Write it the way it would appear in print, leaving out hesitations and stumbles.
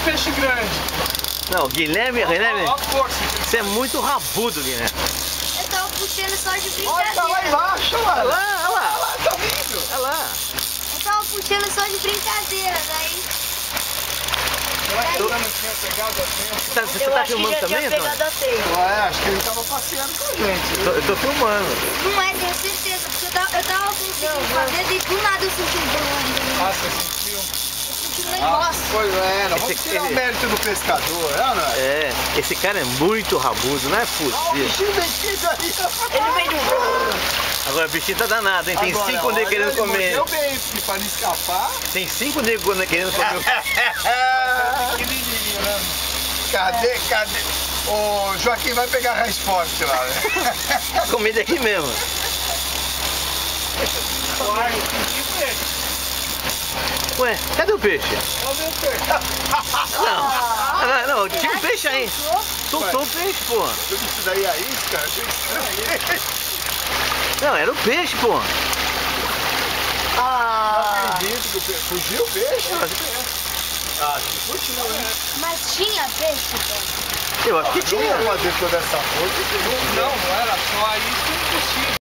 peixe grande. Não, Guilherme, Guilherme, Olha a força. você é muito rabudo, Guilherme. Eu tava puxando só de Olha, brincadeira. tá lá embaixo, mano. Olha lá, olha lá. Olha lá, tá vindo. Olha lá. Eu tava puxando só de brincadeira, daí... Será que ele não tinha pegado a tempo? Você tá filmando também, Antônio? a teia. Ué, acho que ele tava passeando com a gente. Eu tô filmando. Não é, tenho certeza, porque eu tava conseguindo fazer e do nada eu senti um barulho. Ah, você sentiu? Eu senti um negócio. Pois é, não vamos Esse- tirar o esse- mérito do pescador, não é? É, esse cara é muito rabudo, não é Olha o possível. bichinho metido aí. Ele veio de Agora o bichinho tá danado, hein? Tem Agora, 5 negros olha, querendo ele comer. mordeu bem, porque pra não escapar. Tem 5 negros querendo comer. Pequenininho, né? Cadê? O Joaquim vai pegar a resposta lá, né? A comida é aqui mesmo. Ué, cadê o peixe? Não, não, tinha um peixe aí. Soltou o peixe, pô. Isso daí é isca? Achei estranho. Não, era o peixe, pô. Não acredito que o peixe... Fugiu o peixe? Ah, que fugiu, né? Mas tinha peixe, pô. Eu acho que Não tinha. ia fazer toda essa força. Não era só isso, impossível.